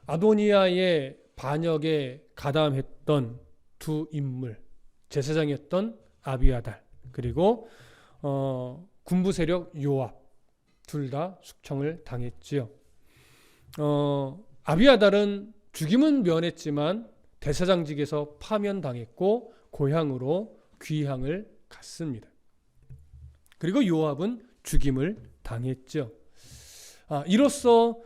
아도니아의 반역에 가담했던 두 인물, 제사장이었던 아비아달, 그리고 군부 세력 요압, 둘 다 숙청을 당했지요. 아비아달은 죽임은 면했지만 대사장직에서 파면당했고 고향으로 귀향을 갔습니다. 그리고 요압은 죽임을 당했죠. 이로써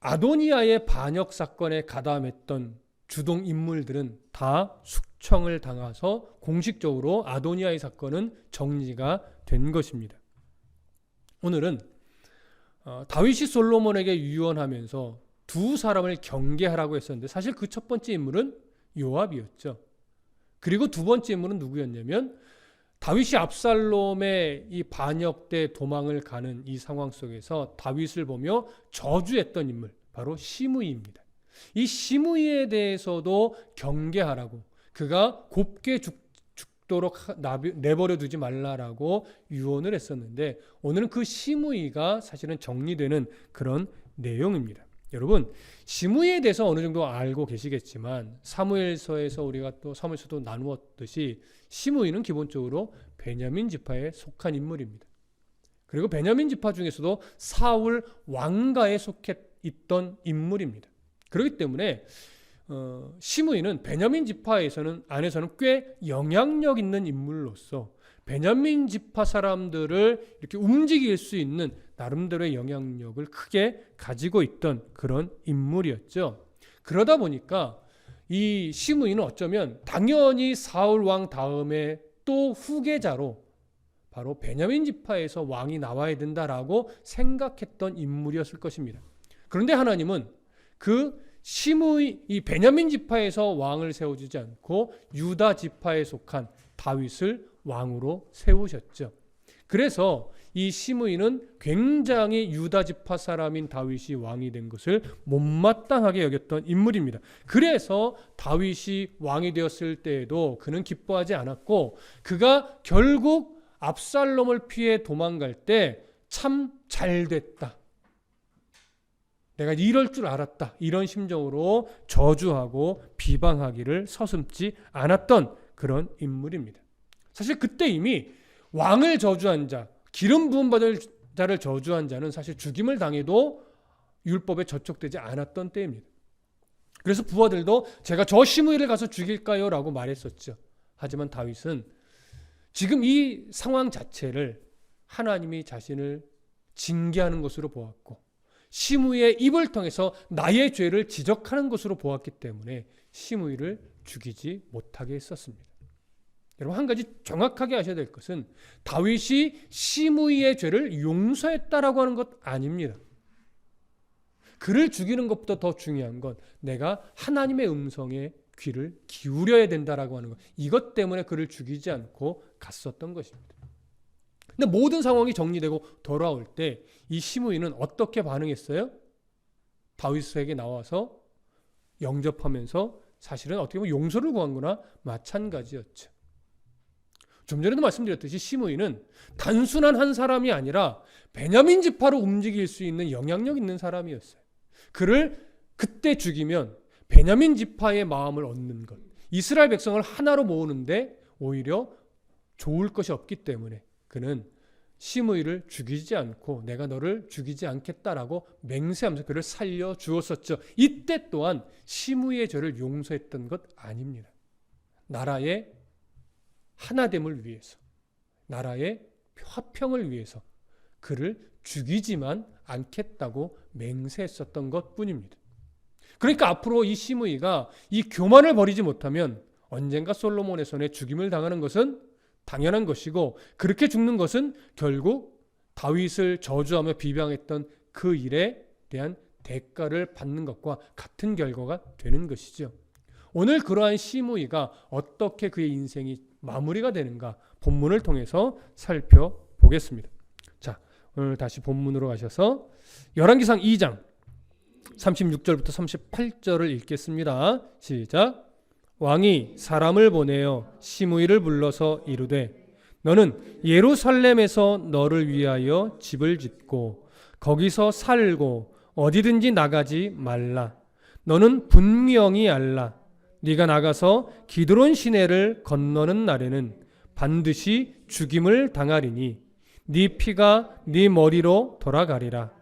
아도니아의 반역 사건에 가담했던 주동 인물들은 다 숙청을 당해서 공식적으로 아도니아의 사건은 정리가 된 것입니다. 오늘은 다윗이 솔로몬에게 유언하면서 두 사람을 경계하라고 했었는데 사실 그 첫 번째 인물은 요압이었죠. 그리고 두 번째 인물은 누구였냐면 다윗이 압살롬의 이 반역대 도망을 가는 이 상황 속에서 다윗을 보며 저주했던 인물, 바로 시므이입니다. 이 시므이에 대해서도 경계하라고, 그가 곱게 죽도록 내버려 두지 말라라고 유언을 했었는데 오늘은 그 시므이가 사실은 정리되는 그런 내용입니다. 여러분, 시므이에 대해서 어느 정도 알고 계시겠지만 사무엘서에서 우리가 또 사무엘서도 나누었듯이 시므이는 기본적으로 베냐민 지파에 속한 인물입니다. 그리고 베냐민 지파 중에서도 사울 왕가에 속해 있던 인물입니다. 그렇기 때문에 시므이는 베냐민 지파에서는 안에서는 꽤 영향력 있는 인물로서 베냐민 지파 사람들을 이렇게 움직일 수 있는 나름대로의 영향력을 크게 가지고 있던 그런 인물이었죠. 그러다 보니까 이 시므이는 어쩌면 당연히 사울 왕 다음에 또 후계자로 바로 베냐민 지파에서 왕이 나와야 된다라고 생각했던 인물이었을 것입니다. 그런데 하나님은 그 시므이, 이 베냐민 지파에서 왕을 세워주지 않고 유다 지파에 속한 다윗을 왕으로 세우셨죠. 그래서 이 시므이는 굉장히 유다 지파 사람인 다윗이 왕이 된 것을 못마땅하게 여겼던 인물입니다. 그래서 다윗이 왕이 되었을 때에도 그는 기뻐하지 않았고 그가 결국 압살롬을 피해 도망갈 때 참 잘됐다, 내가 이럴 줄 알았다, 이런 심정으로 저주하고 비방하기를 서슴지 않았던 그런 인물입니다. 사실 그때 이미 왕을 저주한 자, 기름 부음 받을 자를 저주한 자는 사실 죽임을 당해도 율법에 저촉되지 않았던 때입니다. 그래서 부하들도 제가 저 시므이를 가서 죽일까요? 라고 말했었죠. 하지만 다윗은 지금 이 상황 자체를 하나님이 자신을 징계하는 것으로 보았고 시므이의 입을 통해서 나의 죄를 지적하는 것으로 보았기 때문에 시므이를 죽이지 못하게 했었습니다. 여러분, 한 가지 정확하게 아셔야 될 것은 다윗이 시므이의 죄를 용서했다라고 하는 것 아닙니다. 그를 죽이는 것보다 더 중요한 건 내가 하나님의 음성에 귀를 기울여야 된다라고 하는 것, 이것 때문에 그를 죽이지 않고 갔었던 것입니다. 근데 모든 상황이 정리되고 돌아올 때 이 시므이는 어떻게 반응했어요? 다윗에게 나와서 영접하면서 사실은 어떻게 보면 용서를 구한 거나 마찬가지였죠. 좀 전에도 말씀드렸듯이 시므이는 단순한 한 사람이 아니라 베냐민 지파로 움직일 수 있는 영향력 있는 사람이었어요. 그를 그때 죽이면 베냐민 지파의 마음을 얻는 것, 이스라엘 백성을 하나로 모으는데 오히려 좋을 것이 없기 때문에 그는 시므이를 죽이지 않고 내가 너를 죽이지 않겠다라고 맹세하면서 그를 살려 주었었죠. 이때 또한 시므이의 죄를 용서했던 것 아닙니다. 나라의 하나됨을 위해서, 나라의 화평을 위해서 그를 죽이지만 않겠다고 맹세했었던 것뿐입니다. 그러니까 앞으로 이 시므이가 이 교만을 버리지 못하면 언젠가 솔로몬의 손에 죽임을 당하는 것은 당연한 것이고, 그렇게 죽는 것은 결국 다윗을 저주하며 비방했던 그 일에 대한 대가를 받는 것과 같은 결과가 되는 것이죠. 오늘 그러한 시므이가 어떻게 그의 인생이 마무리가 되는가 본문을 통해서 살펴보겠습니다. 자, 오늘 다시 본문으로 가셔서 열왕기상 2장 36절부터 38절을 읽겠습니다. 시작. 왕이 사람을 보내어 시므이를 불러서 이르되 너는 예루살렘에서 너를 위하여 집을 짓고 거기서 살고 어디든지 나가지 말라. 너는 분명히 알라. 네가 나가서 기드론 시내를 건너는 날에는 반드시 죽임을 당하리니 네 피가 네 머리로 돌아가리라.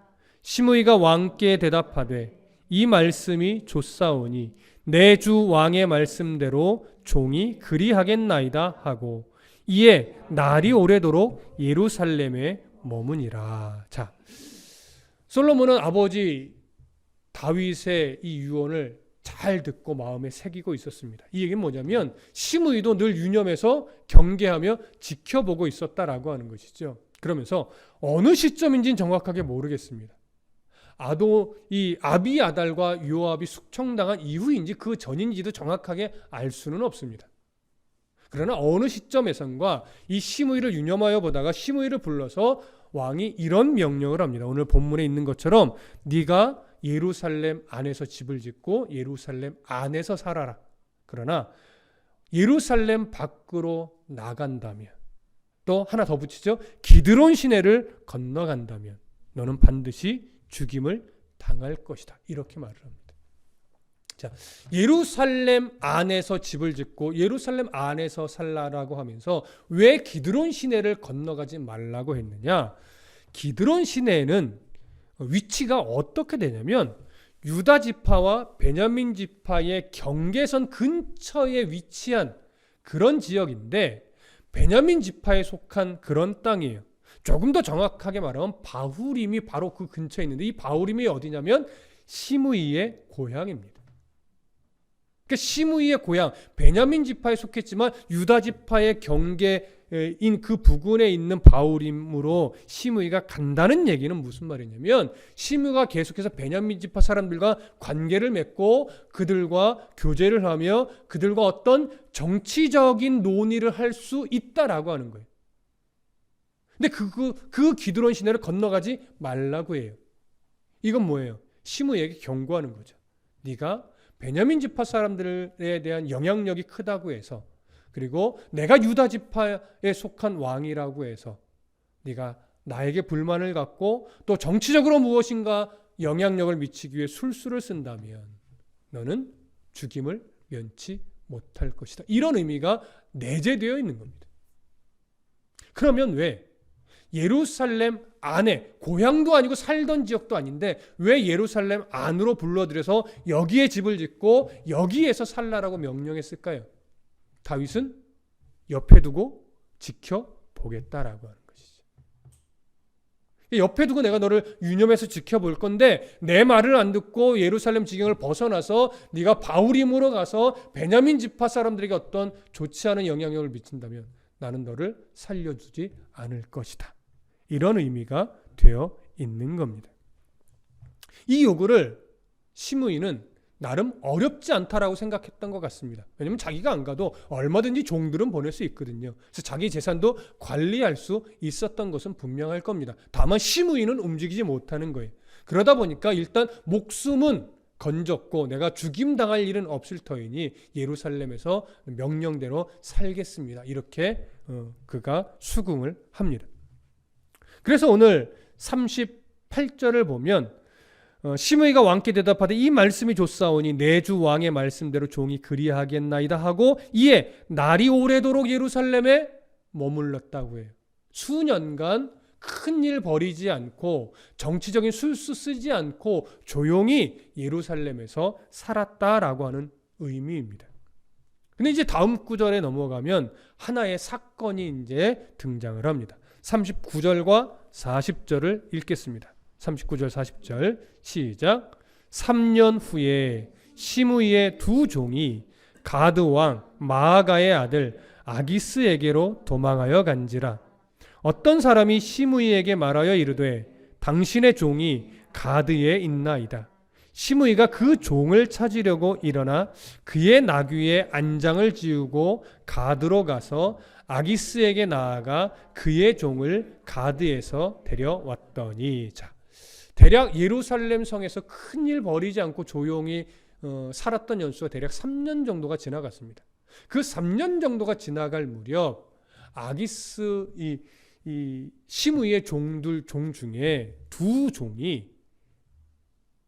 시므이가 왕께 대답하되 이 말씀이 좋사오니 내 주 왕의 말씀대로 종이 그리하겠나이다 하고 이에 날이 오래도록 예루살렘에 머무니라. 자, 솔로몬은 아버지 다윗의 이 유언을 잘 듣고 마음에 새기고 있었습니다. 이 얘기는 뭐냐면 시므이도 늘 유념해서 경계하며 지켜보고 있었다라고 하는 것이죠. 그러면서 어느 시점인지는 정확하게 모르겠습니다. 이 아비아달과 요압이 숙청당한 이후인지 그 전인지도 정확하게 알 수는 없습니다. 그러나 어느 시점에선가 이 시므이를 유념하여 보다가 시므이를 불러서 왕이 이런 명령을 합니다. 오늘 본문에 있는 것처럼 네가 예루살렘 안에서 집을 짓고 예루살렘 안에서 살아라. 그러나 예루살렘 밖으로 나간다면 또 하나 더 붙이죠. 기드론 시내를 건너간다면 너는 반드시 죽임을 당할 것이다. 이렇게 말을 합니다. 자, 예루살렘 안에서 집을 짓고 예루살렘 안에서 살라라고 하면서 왜 기드론 시내를 건너가지 말라고 했느냐? 기드론 시내에는 위치가 어떻게 되냐면 유다 지파와 베냐민 지파의 경계선 근처에 위치한 그런 지역인데 베냐민 지파에 속한 그런 땅이에요. 조금 더 정확하게 말하면 바후림이 바로 그 근처에 있는데 이 바후림이 어디냐면 시므이의 고향입니다. 그러니까 시므이의 고향, 베냐민 지파에 속했지만 유다 지파의 경계인 그 부근에 있는 바후림으로 시므이가 간다는 얘기는 무슨 말이냐면 시므이가 계속해서 베냐민 지파 사람들과 관계를 맺고 그들과 교제를 하며 그들과 어떤 정치적인 논의를 할 수 있다라고 하는 거예요. 근데 그 기드론 시내를 건너가지 말라고 해요. 이건 뭐예요? 시므이에게 경고하는 거죠. 네가 베냐민 지파 사람들에 대한 영향력이 크다고 해서 그리고 내가 유다 지파에 속한 왕이라고 해서 네가 나에게 불만을 갖고 또 정치적으로 무엇인가 영향력을 미치기 위해 술수를 쓴다면 너는 죽임을 면치 못할 것이다. 이런 의미가 내재되어 있는 겁니다. 그러면 왜 예루살렘 안에 고향도 아니고 살던 지역도 아닌데 왜 예루살렘 안으로 불러들여서 여기에 집을 짓고 여기에서 살라라고 명령했을까요? 다윗은 옆에 두고 지켜보겠다라고 하는 것이죠. 옆에 두고 내가 너를 유념해서 지켜볼 건데 내 말을 안 듣고 예루살렘 지경을 벗어나서 네가 바후림으로 가서 베냐민 지파 사람들에게 어떤 좋지 않은 영향력을 미친다면 나는 너를 살려주지 않을 것이다. 이런 의미가 되어 있는 겁니다. 이 요구를 시므이는 나름 어렵지 않다라고 생각했던 것 같습니다. 왜냐하면 자기가 안 가도 얼마든지 종들은 보낼 수 있거든요. 그래서 자기 재산도 관리할 수 있었던 것은 분명할 겁니다. 다만 시므이는 움직이지 못하는 거예요. 그러다 보니까 일단 목숨은 건졌고 내가 죽임당할 일은 없을 터이니 예루살렘에서 명령대로 살겠습니다. 이렇게 그가 수긍을 합니다. 그래서 오늘 38절을 보면 시므이가 왕께 대답하되 이 말씀이 좋사오니 내 주 왕의 말씀대로 종이 그리하겠나이다 하고 이에 날이 오래도록 예루살렘에 머물렀다고 해요. 수년간 큰일 벌이지 않고 정치적인 술수 쓰지 않고 조용히 예루살렘에서 살았다라고 하는 의미입니다. 근데 이제 다음 구절에 넘어가면 하나의 사건이 이제 등장을 합니다. 39절과 40절을 읽겠습니다. 39절 40절 시작. 3년 후에 시므이의 두 종이 가드 왕 마아가의 아들 아기스에게로 도망하여 간지라. 어떤 사람이 시므이에게 말하여 이르되 당신의 종이 가드에 있나이다. 시므이가 그 종을 찾으려고 일어나 그의 나귀의 안장을 지우고 가드로 가서 아기스에게 나아가 그의 종을 가드에서 데려왔더니 자, 대략 예루살렘 성에서 큰일 벌이지 않고 조용히 살았던 연수가 대략 3년 정도가 지나갔습니다. 그 3년 정도가 지나갈 무렵 아기스 이 시므이의 종 중에 두 종이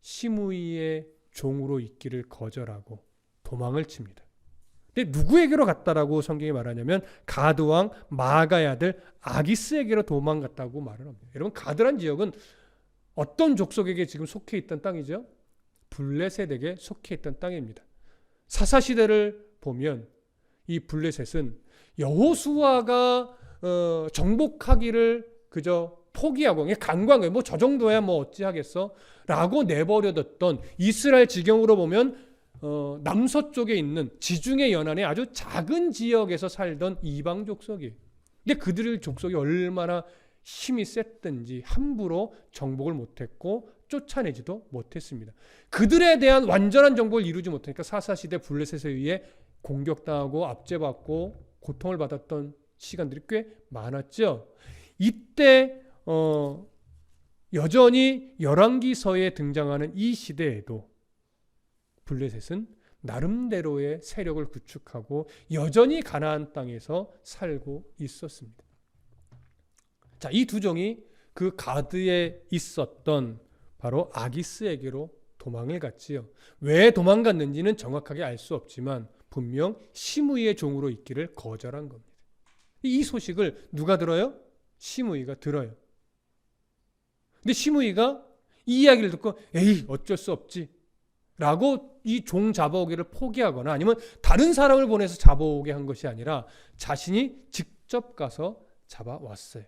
시므이의 종으로 있기를 거절하고 도망을 칩니다. 근데 누구에게로 갔다라고 성경이 말하냐면 가드 왕 마아가의 아들 아기스에게로 도망갔다고 말을 합니다. 여러분, 가드란 지역은 어떤 족속에게 지금 속해 있던 땅이죠? 블레셋에게 속해 있던 땅입니다. 사사시대를 보면 이 블레셋은 여호수아가 정복하기를 그저 포기하고 관광을 뭐 저 정도야 뭐 어찌 하겠어 라고 내버려뒀던 이스라엘 지경으로 보면 남서쪽에 있는 지중해 연안의 아주 작은 지역에서 살던 이방 족속이에요. 근데 그들 족속이 얼마나 힘이 셌든지 함부로 정복을 못했고 쫓아내지도 못했습니다. 그들에 대한 완전한 정복을 이루지 못하니까 사사시대 블레셋에 의해 공격당하고 압제받고 고통을 받았던 시간들이 꽤 많았죠. 이때 여전히 열왕기서에 등장하는 이 시대에도 블레셋은 나름대로의 세력을 구축하고 여전히 가나안 땅에서 살고 있었습니다. 자, 이 두 종이 그 가드에 있었던 바로 아기스에게로 도망을 갔지요. 왜 도망갔는지는 정확하게 알 수 없지만 분명 시므이의 종으로 있기를 거절한 겁니다. 이 소식을 누가 들어요? 시므이가 들어요. 근데 시므이가 이 이야기를 듣고 에이 어쩔 수 없지 라고 이 종 잡아오기를 포기하거나 아니면 다른 사람을 보내서 잡아오게 한 것이 아니라 자신이 직접 가서 잡아왔어요.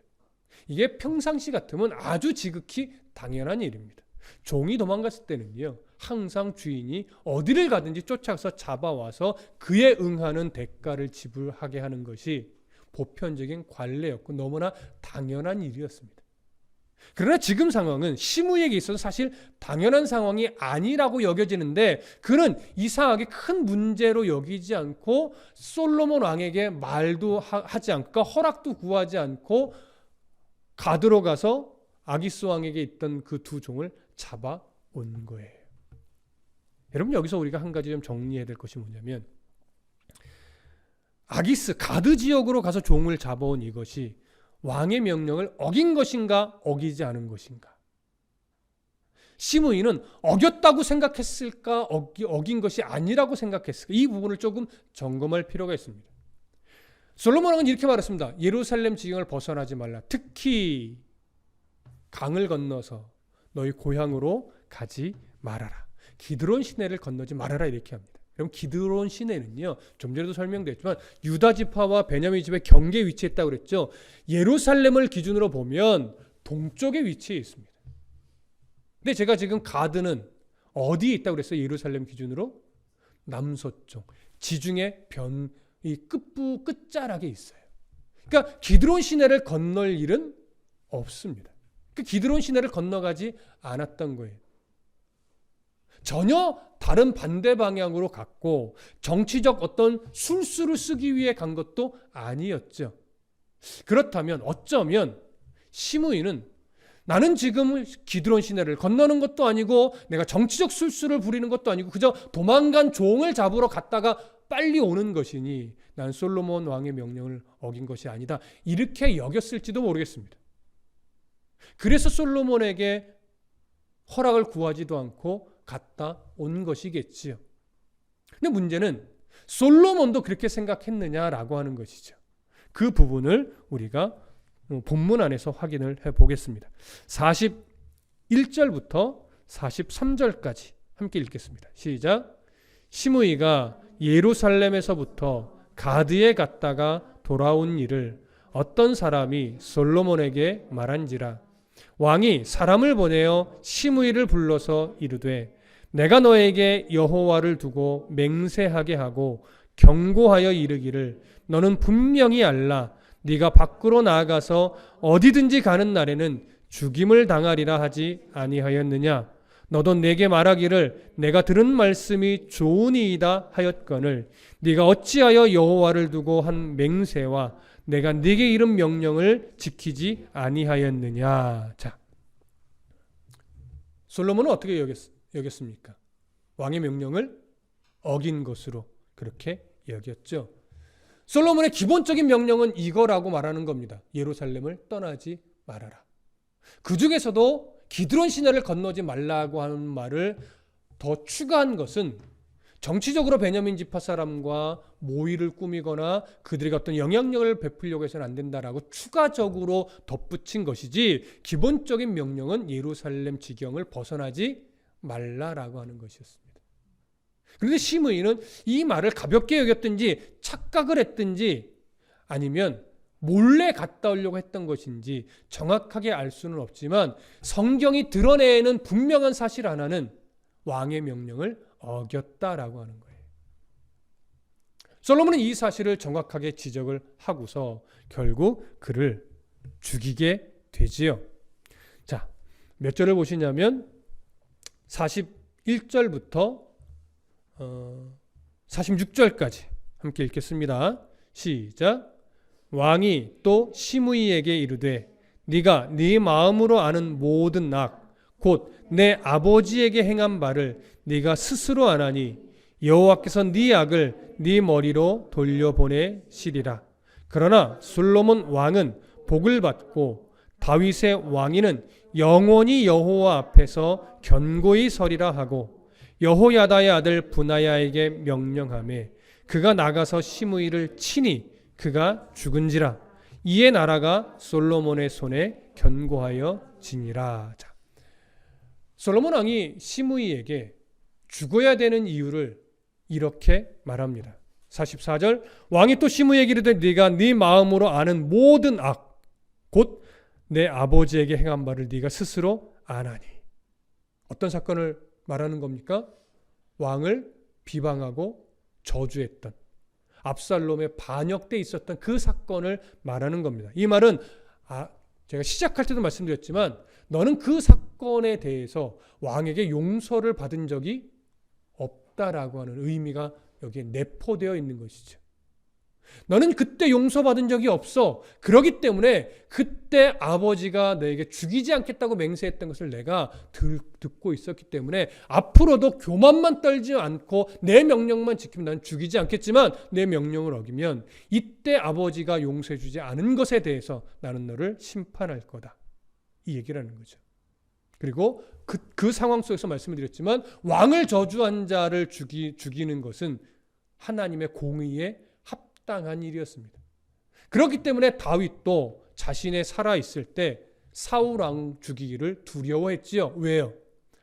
이게 평상시 같으면 아주 지극히 당연한 일입니다. 종이 도망갔을 때는요, 항상 주인이 어디를 가든지 쫓아가서 잡아와서 그에 응하는 대가를 지불하게 하는 것이 보편적인 관례였고 너무나 당연한 일이었습니다. 그러나 지금 상황은 시므이에게 있어서 사실 당연한 상황이 아니라고 여겨지는데 그는 이상하게 큰 문제로 여기지 않고 솔로몬 왕에게 말도 하지 않고 허락도 구하지 않고 가드로 가서 아기스 왕에게 있던 그 두 종을 잡아온 거예요. 여러분, 여기서 우리가 한 가지 좀 정리해야 될 것이 뭐냐면 아기스 가드 지역으로 가서 종을 잡아온 이것이 왕의 명령을 어긴 것인가 어기지 않은 것인가. 시므이는 어겼다고 생각했을까 어긴 것이 아니라고 생각했을까. 이 부분을 조금 점검할 필요가 있습니다. 솔로몬 왕은 이렇게 말했습니다. 예루살렘 지경을 벗어나지 말라. 특히 강을 건너서 너희 고향으로 가지 말아라. 기드론 시내를 건너지 말아라 이렇게 합니다. 그럼 기드론 시내는요, 좀 전에도 설명됐지만 유다 지파와 베냐민 지파의 경계에 위치했다고 그랬죠. 예루살렘을 기준으로 보면 동쪽에 위치해 있습니다. 근데 제가 지금 가드는 어디에 있다고 그랬어요? 예루살렘 기준으로 남서쪽 지중해 이 끝자락에 있어요. 그러니까 기드론 시내를 건널 일은 없습니다. 그 기드론 시내를 건너가지 않았던 거예요. 전혀 다른 반대 방향으로 갔고 정치적 어떤 술수를 쓰기 위해 간 것도 아니었죠. 그렇다면 어쩌면 시므이는 나는 지금 기드론 시내를 건너는 것도 아니고 내가 정치적 술수를 부리는 것도 아니고 그저 도망간 종을 잡으러 갔다가 빨리 오는 것이니 난 솔로몬 왕의 명령을 어긴 것이 아니다. 이렇게 여겼을지도 모르겠습니다. 그래서 솔로몬에게 허락을 구하지도 않고 갔다 온 것이겠지요. 근데 문제는 솔로몬도 그렇게 생각했느냐라고 하는 것이죠. 그 부분을 우리가 본문 안에서 확인을 해보겠습니다. 41절부터 43절까지 함께 읽겠습니다. 시작. 시므이가 예루살렘에서부터 가드에 갔다가 돌아온 일을 어떤 사람이 솔로몬에게 말한지라. 왕이 사람을 보내어 시므이를 불러서 이르되 내가 너에게 여호와를 두고 맹세하게 하고 경고하여 이르기를 너는 분명히 알라. 네가 밖으로 나아가서 어디든지 가는 날에는 죽임을 당하리라 하지 아니하였느냐. 너도 내게 말하기를 내가 들은 말씀이 좋으니이다 하였거늘 네가 어찌하여 여호와를 두고 한 맹세와 내가 네게 이른 명령을 지키지 아니하였느냐. 자, 솔로몬은 어떻게 여겼습니까? 왕의 명령을 어긴 것으로 그렇게 여겼죠. 솔로몬의 기본적인 명령은 이거라고 말하는 겁니다. 예루살렘을 떠나지 말아라. 그 중에서도 기드론 시내를 건너지 말라고 하는 말을 더 추가한 것은 정치적으로 베냐민 지파 사람과 모의를 꾸미거나 그들에게 어떤 영향력을 베풀려고 해서는 안 된다라고 추가적으로 덧붙인 것이지, 기본적인 명령은 예루살렘 지경을 벗어나지 말라라고 하는 것이었습니다. 그런데 시므이는 이 말을 가볍게 여겼든지 착각을 했든지 아니면 몰래 갔다 오려고 했던 것인지 정확하게 알 수는 없지만, 성경이 드러내는 분명한 사실 하나는 왕의 명령을 어겼다라고 하는 거예요. 솔로몬은 이 사실을 정확하게 지적을 하고서 결국 그를 죽이게 되지요. 자, 몇 절을 보시냐면 41절부터 46절까지 함께 읽겠습니다. 시작. 왕이 또 시므이에게 이르되 네가 네 마음으로 아는 모든 악 곧 내 아버지에게 행한 바를 네가 스스로 아나니 여호와께서 네 악을 네 머리로 돌려보내시리라. 그러나 솔로몬 왕은 복을 받고 다윗의 왕위는 영원히 여호와 앞에서 견고히 서리라 하고 여호야다의 아들 브나야에게 명령하며 그가 나가서 시므이를 치니 그가 죽은지라. 이에 나라가 솔로몬의 손에 견고하여 지니라. 자, 솔로몬 왕이 시므이에게 죽어야 되는 이유를 이렇게 말합니다. 44절. 왕이 또 시므이에게 이르되 네가 네 마음으로 아는 모든 악 곧 내 아버지에게 행한 바를 네가 스스로 아나니. 어떤 사건을 말하는 겁니까? 왕을 비방하고 저주했던, 압살롬의 반역돼 있었던 그 사건을 말하는 겁니다. 이 말은 제가 시작할 때도 말씀드렸지만 너는 그 사건에 대해서 왕에게 용서를 받은 적이 없다라고 하는 의미가 여기에 내포되어 있는 것이죠. 너는 그때 용서받은 적이 없어. 그렇기 때문에 그때 아버지가 너에게 죽이지 않겠다고 맹세했던 것을 내가 듣고 있었기 때문에 앞으로도 교만만 떨지 않고 내 명령만 지키면 난 죽이지 않겠지만 내 명령을 어기면 이때 아버지가 용서해 주지 않은 것에 대해서 나는 너를 심판할 거다. 이 얘기를 하는 거죠. 그리고 그 상황 속에서 말씀을 드렸지만 왕을 저주한 자를 죽이는 것은 하나님의 공의에 합당한 일이었습니다. 그렇기 때문에 다윗도 자신의 살아있을 때 사울 왕 죽이기를 두려워했지요. 왜요?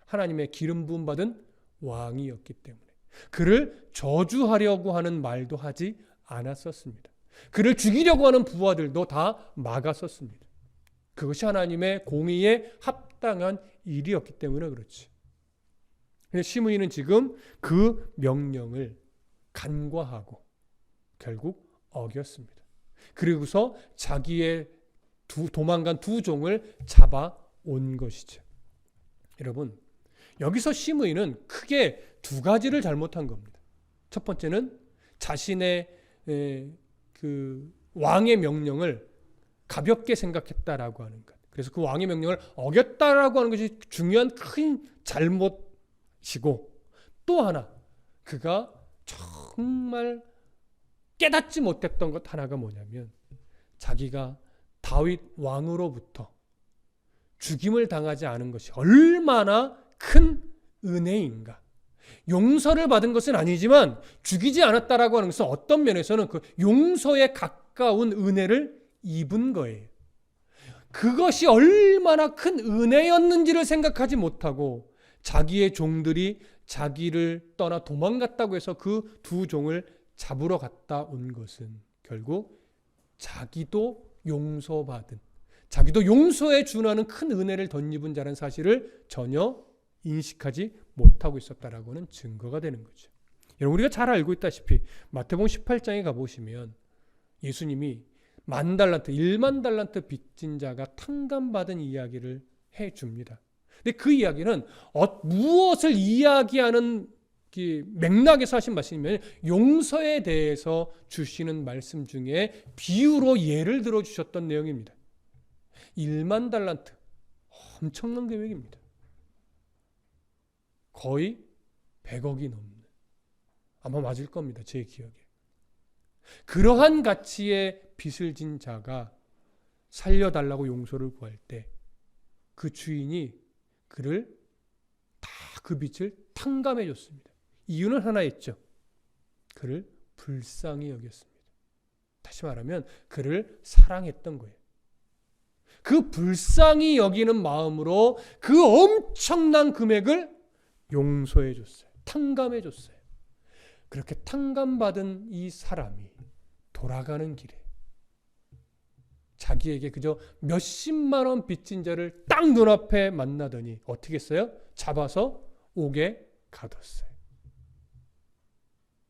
하나님의 기름 부음 받은 왕이었기 때문에. 그를 저주하려고 하는 말도 하지 않았었습니다. 그를 죽이려고 하는 부하들도 다 막았었습니다. 그것이 하나님의 공의에 합당한 일이었기 때문에 그렇지. 근데 시므이는 지금 그 명령을 간과하고 결국 어겼습니다. 그리고서 자기의 도망간 두 종을 잡아온 것이죠. 여러분, 여기서 시므이는 크게 두 가지를 잘못한 겁니다. 첫 번째는 자신의 그 왕의 명령을 가볍게 생각했다라고 하는 것. 그래서 그 왕의 명령을 어겼다라고 하는 것이 중요한 큰 잘못이고, 또 하나 그가 정말 깨닫지 못했던 것 하나가 뭐냐면 자기가 다윗 왕으로부터 죽임을 당하지 않은 것이 얼마나 큰 은혜인가. 용서를 받은 것은 아니지만 죽이지 않았다라고 하는 것은 어떤 면에서는 그 용서에 가까운 은혜를 입은 거예요. 그것이 얼마나 큰 은혜였는지를 생각하지 못하고 자기의 종들이 자기를 떠나 도망갔다고 해서 그 두 종을 잡으러 갔다 온 것은 결국 자기도 용서받은, 자기도 용서에 준하는 큰 은혜를 덧입은 자라는 사실을 전혀 인식하지 못하고 있었다라고는 증거가 되는 거죠. 여러분, 우리가 잘 알고 있다시피 마태복음 18장에 가보시면 예수님이 10,000달란트, 10,000달란트 빚진 자가 탕감받은 이야기를 해줍니다. 근데 그 이야기는 무엇을 이야기하는 맥락에서 하신 말씀이면 용서에 대해서 주시는 말씀 중에 비유로 예를 들어 주셨던 내용입니다. 10,000달란트, 엄청난 계획입니다. 거의 100억이 넘는, 아마 맞을 겁니다, 제 기억에. 그러한 가치의 빚을 진 자가 살려달라고 용서를 구할 때 그 주인이 그를 다 그 빛을 탕감해 줬습니다. 이유는 하나였죠. 그를 불쌍히 여겼습니다. 다시 말하면 그를 사랑했던 거예요. 그 불쌍히 여기는 마음으로 그 엄청난 금액을 용서해 줬어요. 탕감해 줬어요. 그렇게 탕감받은 이 사람이 돌아가는 길에 자기에게 그저 몇십만 원 빚진 자를 딱 눈앞에 만나더니 어떻게 했어요? 잡아서 옥에 가뒀어요.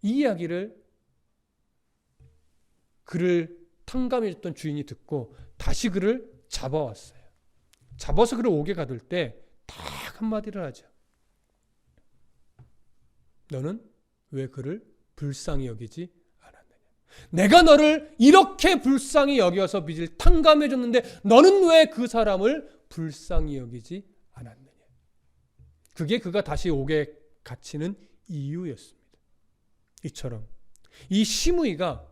이 이야기를 그를 탕감해줬던 주인이 듣고 다시 그를 잡아왔어요. 잡아서 그를 옥에 가둘 때 딱 한마디를 하죠. 너는 왜 그를 불쌍히 여기지 않았느냐? 내가 너를 이렇게 불쌍히 여겨서 빚을 탕감해줬는데 너는 왜 그 사람을 불쌍히 여기지 않았느냐? 그게 그가 다시 옥에 갇히는 이유였습니다. 이처럼 이 시므이가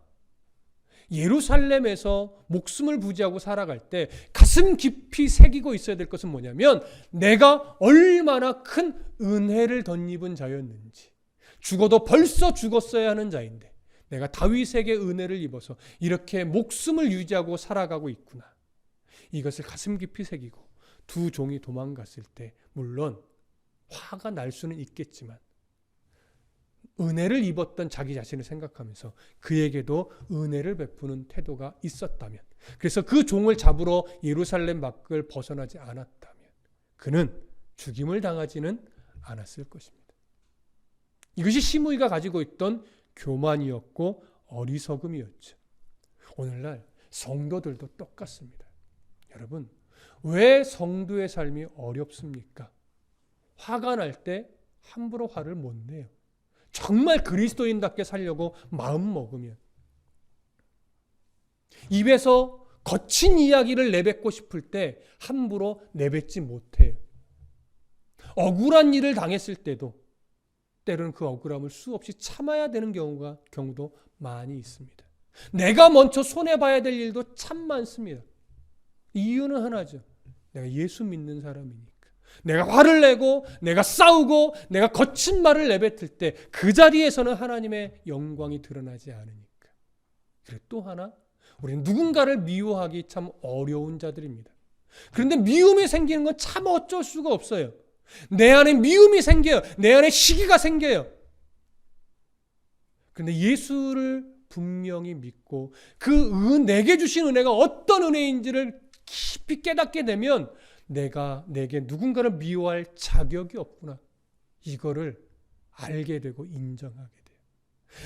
예루살렘에서 목숨을 부지하고 살아갈 때 가슴 깊이 새기고 있어야 될 것은 뭐냐면 내가 얼마나 큰 은혜를 덧입은 자였는지, 죽어도 벌써 죽었어야 하는 자인데 내가 다윗에게 은혜를 입어서 이렇게 목숨을 유지하고 살아가고 있구나. 이것을 가슴 깊이 새기고 두 종이 도망갔을 때 물론 화가 날 수는 있겠지만 은혜를 입었던 자기 자신을 생각하면서 그에게도 은혜를 베푸는 태도가 있었다면, 그래서 그 종을 잡으러 예루살렘 밖을 벗어나지 않았다면 그는 죽임을 당하지는 않았을 것입니다. 이것이 시므이가 가지고 있던 교만이었고 어리석음이었죠. 오늘날 성도들도 똑같습니다. 여러분, 왜 성도의 삶이 어렵습니까? 화가 날 때 함부로 화를 못 내요. 정말 그리스도인답게 살려고 마음 먹으면 입에서 거친 이야기를 내뱉고 싶을 때 함부로 내뱉지 못해요. 억울한 일을 당했을 때도 때로는 그 억울함을 수없이 참아야 되는 경우도 많이 있습니다. 내가 먼저 손해봐야 될 일도 참 많습니다. 이유는 하나죠. 내가 예수 믿는 사람이니까. 내가 화를 내고 내가 싸우고 내가 거친 말을 내뱉을 때 그 자리에서는 하나님의 영광이 드러나지 않으니까. 그리고 또 하나, 우리는 누군가를 미워하기 참 어려운 자들입니다. 그런데 미움이 생기는 건 참 어쩔 수가 없어요. 내 안에 미움이 생겨요. 내 안에 시기가 생겨요. 그런데 예수를 분명히 믿고 내게 주신 은혜가 어떤 은혜인지를 깊이 깨닫게 되면 내게 누군가를 미워할 자격이 없구나. 이거를 알게 되고 인정하게 돼요.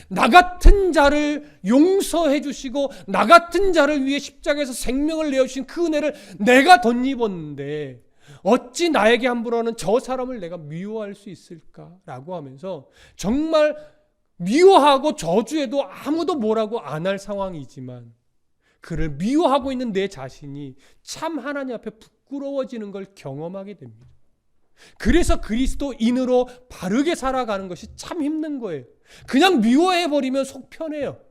나 같은 자를 용서해 주시고 나 같은 자를 위해 십자가에서 생명을 내어주신 그 은혜를 내가 덧입었는데 어찌 나에게 함부로 하는 저 사람을 내가 미워할 수 있을까라고 하면서 정말 미워하고 저주해도 아무도 뭐라고 안 할 상황이지만 그를 미워하고 있는 내 자신이 참 하나님 앞에 부끄러워지는 걸 경험하게 됩니다. 그래서 그리스도인으로 바르게 살아가는 것이 참 힘든 거예요. 그냥 미워해버리면 속 편해요.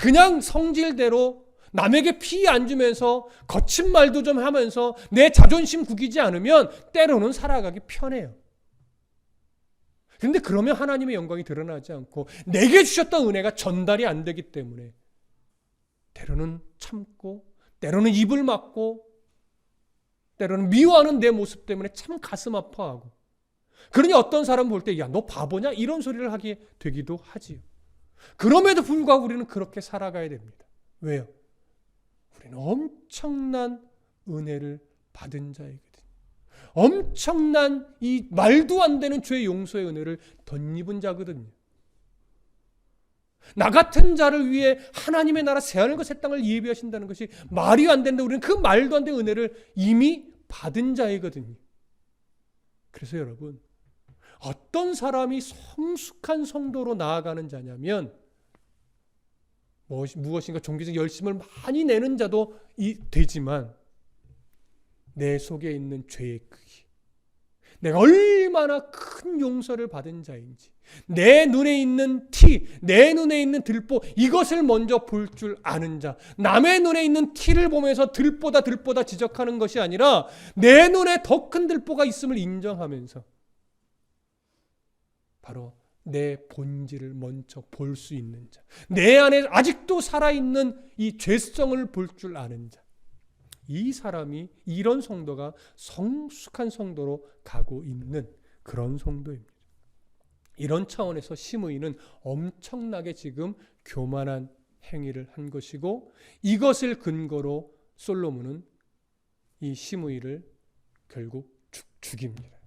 그냥 성질대로 남에게 피해 안 주면서 거친 말도 좀 하면서 내 자존심 구기지 않으면 때로는 살아가기 편해요. 그런데 그러면 하나님의 영광이 드러나지 않고 내게 주셨던 은혜가 전달이 안 되기 때문에 때로는 참고 때로는 입을 막고 때로는 미워하는 내 모습 때문에 참 가슴 아파하고, 그러니 어떤 사람 볼 때 야, 너 바보냐? 이런 소리를 하게 되기도 하지요. 그럼에도 불구하고 우리는 그렇게 살아가야 됩니다. 왜요? 우리는 엄청난 은혜를 받은 자이거든요. 엄청난 이 말도 안 되는 죄의 용서의 은혜를 덧입은 자거든요. 나 같은 자를 위해 하나님의 나라 새하늘과 새 땅을 예비하신다는 것이 말이 안 되는데 우리는 그 말도 안 되는 은혜를 이미 받은 자이거든요. 그래서 여러분, 어떤 사람이 성숙한 성도로 나아가는 자냐면 무엇인가 종교적 열심을 많이 내는 자도 되지만 내 속에 있는 죄의 크기, 내가 얼마나 큰 용서를 받은 자인지, 내 눈에 있는 티, 내 눈에 있는 들보, 이것을 먼저 볼 줄 아는 자, 남의 눈에 있는 티를 보면서 들보다 지적하는 것이 아니라 내 눈에 더 큰 들보가 있음을 인정하면서 바로 내 본질을 먼저 볼 수 있는 자, 내 안에 아직도 살아있는 이 죄성을 볼 줄 아는 자, 이 사람이, 이런 성도가 성숙한 성도로 가고 있는 그런 성도입니다. 이런 차원에서 시므이는 엄청나게 지금 교만한 행위를 한 것이고, 이것을 근거로 솔로몬은 이 시므이를 결국 죽입니다.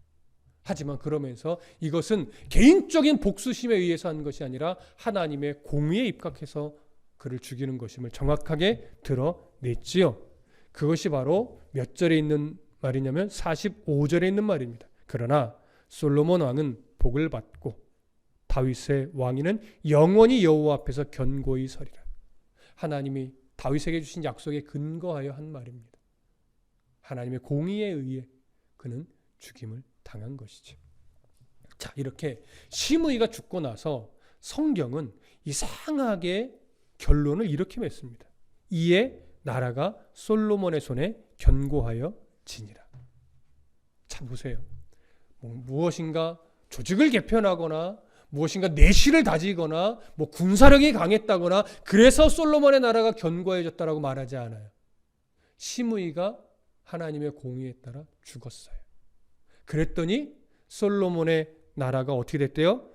하지만 그러면서 이것은 개인적인 복수심에 의해서 한 것이 아니라 하나님의 공의에 입각해서 그를 죽이는 것임을 정확하게 드러냈지요. 그것이 바로 몇 절에 있는 말이냐면 45절에 있는 말입니다. 그러나 솔로몬 왕은 복을 받고 다윗의 왕위는 영원히 여호와 앞에서 견고히 서리라. 하나님이 다윗에게 주신 약속에 근거하여 한 말입니다. 하나님의 공의에 의해 그는 죽임을 당한 것이죠. 자, 이렇게 시므이가 죽고 나서 성경은 이상하게 결론을 이렇게 맺습니다. 이에 나라가 솔로몬의 손에 견고하여 지니라. 자, 보세요. 무엇인가 조직을 개편하거나 무엇인가 내실을 다지거나 군사력이 강했다거나 그래서 솔로몬의 나라가 견고해졌다라고 말하지 않아요. 시므이가 하나님의 공의에 따라 죽었어요. 그랬더니 솔로몬의 나라가 어떻게 됐대요?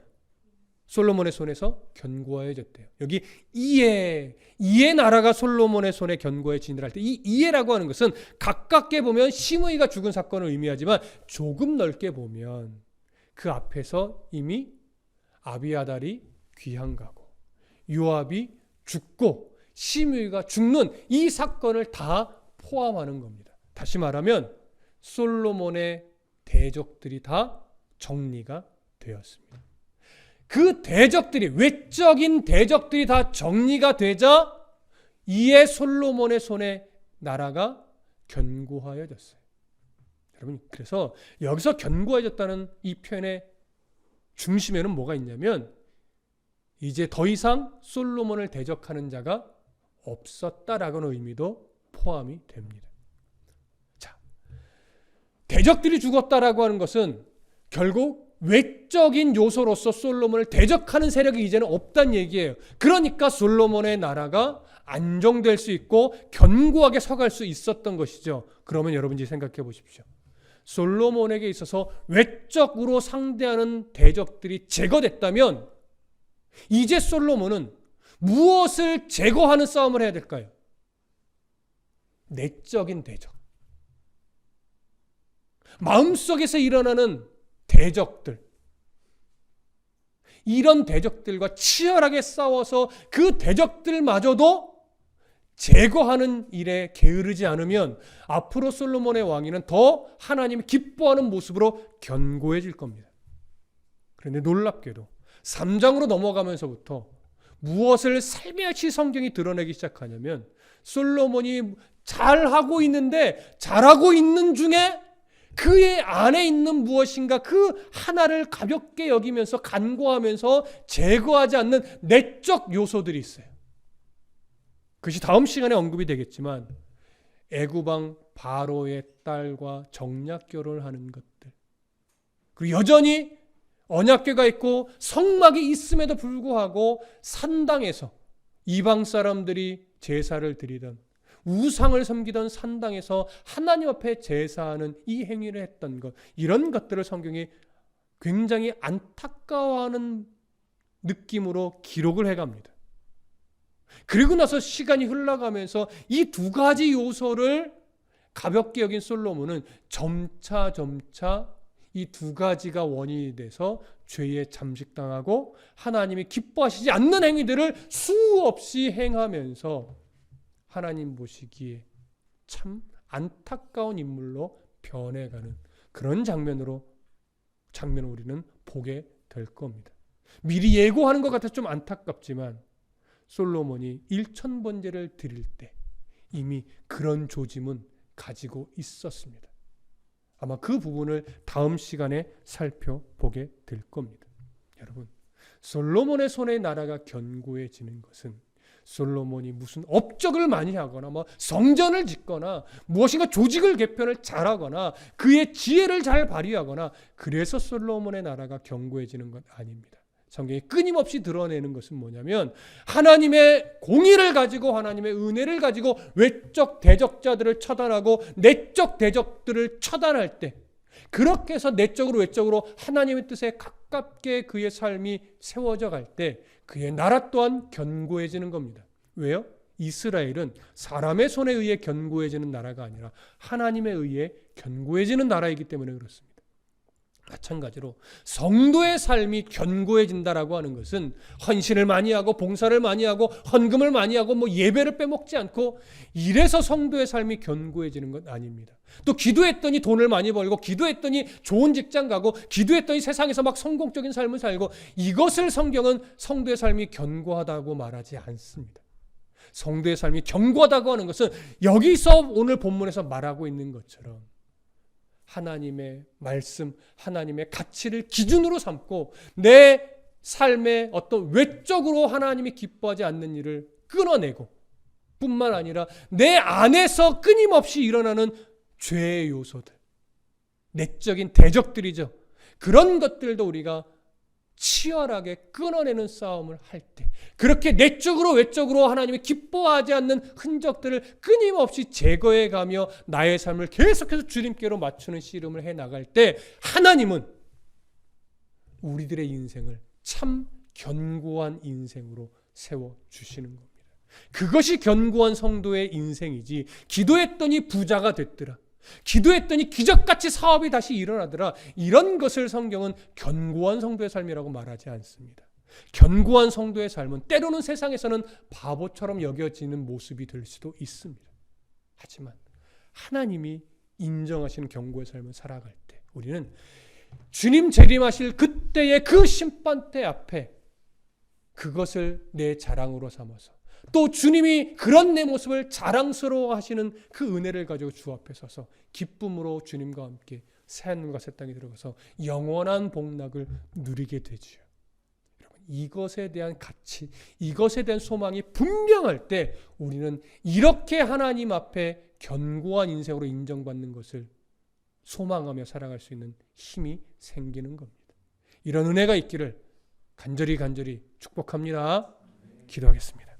솔로몬의 손에서 견고해졌대요. 여기 이에 나라가 솔로몬의 손에 견고해지니라 할 때 이 이에라고 하는 것은 가깝게 보면 시므이가 죽은 사건을 의미하지만 조금 넓게 보면 그 앞에서 이미 아비아달이 귀향가고 요압이 죽고 시므이가 죽는 이 사건을 다 포함하는 겁니다. 다시 말하면 솔로몬의 대적들이 다 정리가 되었습니다. 그 대적들이, 외적인 대적들이 다 정리가 되자 이에 솔로몬의 손에 나라가 견고하여졌어요. 여러분, 그래서 여기서 견고해졌다는 이 표현의 중심에는 뭐가 있냐면 이제 더 이상 솔로몬을 대적하는 자가 없었다라는 의미도 포함이 됩니다. 자, 대적들이 죽었다라고 하는 것은 결국 외적인 요소로서 솔로몬을 대적하는 세력이 이제는 없다는 얘기예요. 그러니까 솔로몬의 나라가 안정될 수 있고 견고하게 서갈 수 있었던 것이죠. 그러면 여러분이 생각해 보십시오. 솔로몬에게 있어서 외적으로 상대하는 대적들이 제거됐다면 이제 솔로몬은 무엇을 제거하는 싸움을 해야 될까요? 내적인 대적. 마음속에서 일어나는 대적들. 이런 대적들과 치열하게 싸워서 그 대적들마저도 제거하는 일에 게으르지 않으면 앞으로 솔로몬의 왕위는 더 하나님이 기뻐하는 모습으로 견고해질 겁니다. 그런데 놀랍게도 3장으로 넘어가면서부터 무엇을 살며시 성경이 드러내기 시작하냐면 솔로몬이 잘하고 있는데 잘하고 있는 중에 그의 안에 있는 무엇인가 그 하나를 가볍게 여기면서 간과하면서 제거하지 않는 내적 요소들이 있어요. 그것이 다음 시간에 언급이 되겠지만 애굽왕 바로의 딸과 정략 결혼을 하는 것들, 그리고 여전히 언약궤가 있고 성막이 있음에도 불구하고 산당에서 이방 사람들이 제사를 드리던, 우상을 섬기던 산당에서 하나님 앞에 제사하는 이 행위를 했던 것, 이런 것들을 성경이 굉장히 안타까워하는 느낌으로 기록을 해갑니다. 그리고 나서 시간이 흘러가면서 이 두 가지 요소를 가볍게 여긴 솔로몬은 점차 이 두 가지가 원인이 돼서 죄에 잠식당하고 하나님이 기뻐하시지 않는 행위들을 수없이 행하면서 하나님 보시기에 참 안타까운 인물로 변해가는 그런 장면을 우리는 보게 될 겁니다. 미리 예고하는 것 같아서 좀 안타깝지만 솔로몬이 1000번제를 드릴 때 이미 그런 조짐은 가지고 있었습니다. 아마 그 부분을 다음 시간에 살펴보게 될 겁니다. 여러분, 솔로몬의 손에 나라가 견고해지는 것은 솔로몬이 무슨 업적을 많이 하거나 성전을 짓거나 무엇인가 조직을 개편을 잘하거나 그의 지혜를 잘 발휘하거나 그래서 솔로몬의 나라가 견고해지는 것 아닙니다. 성경이 끊임없이 드러내는 것은 뭐냐면 하나님의 공의를 가지고 하나님의 은혜를 가지고 외적 대적자들을 처단하고 내적 대적들을 처단할 때 그렇게 해서 내적으로 외적으로 하나님의 뜻에 가깝게 그의 삶이 세워져 갈 때 그의 나라 또한 견고해지는 겁니다. 왜요? 이스라엘은 사람의 손에 의해 견고해지는 나라가 아니라 하나님에 의해 견고해지는 나라이기 때문에 그렇습니다. 마찬가지로 성도의 삶이 견고해진다라고 하는 것은 헌신을 많이 하고 봉사를 많이 하고 헌금을 많이 하고 예배를 빼먹지 않고 이래서 성도의 삶이 견고해지는 것 아닙니다. 또 기도했더니 돈을 많이 벌고 기도했더니 좋은 직장 가고 기도했더니 세상에서 막 성공적인 삶을 살고 이것을 성경은 성도의 삶이 견고하다고 말하지 않습니다. 성도의 삶이 견고하다고 하는 것은 여기서 오늘 본문에서 말하고 있는 것처럼 하나님의 말씀, 하나님의 가치를 기준으로 삼고 내 삶의 어떤 외적으로 하나님이 기뻐하지 않는 일을 끊어내고 뿐만 아니라 내 안에서 끊임없이 일어나는 죄의 요소들, 내적인 대적들이죠. 그런 것들도 우리가 치열하게 끊어내는 싸움을 할 때 그렇게 내적으로 외적으로 하나님이 기뻐하지 않는 흔적들을 끊임없이 제거해가며 나의 삶을 계속해서 주님께로 맞추는 씨름을 해나갈 때 하나님은 우리들의 인생을 참 견고한 인생으로 세워주시는 겁니다. 그것이 견고한 성도의 인생이지 기도했더니 부자가 됐더라, 기도했더니 기적같이 사업이 다시 일어나더라, 이런 것을 성경은 견고한 성도의 삶이라고 말하지 않습니다. 견고한 성도의 삶은 때로는 세상에서는 바보처럼 여겨지는 모습이 될 수도 있습니다. 하지만 하나님이 인정하시는 견고의 삶을 살아갈 때 우리는 주님 재림하실 그때의 그 심판대 앞에 그것을 내 자랑으로 삼아서 또 주님이 그런 내 모습을 자랑스러워 하시는 그 은혜를 가지고 주 앞에 서서 기쁨으로 주님과 함께 새하늘과 새 땅에 들어가서 영원한 복락을 누리게 되지요. 여러분, 이것에 대한 가치, 이것에 대한 소망이 분명할 때 우리는 이렇게 하나님 앞에 견고한 인생으로 인정받는 것을 소망하며 살아갈 수 있는 힘이 생기는 겁니다. 이런 은혜가 있기를 간절히 축복합니다. 기도하겠습니다.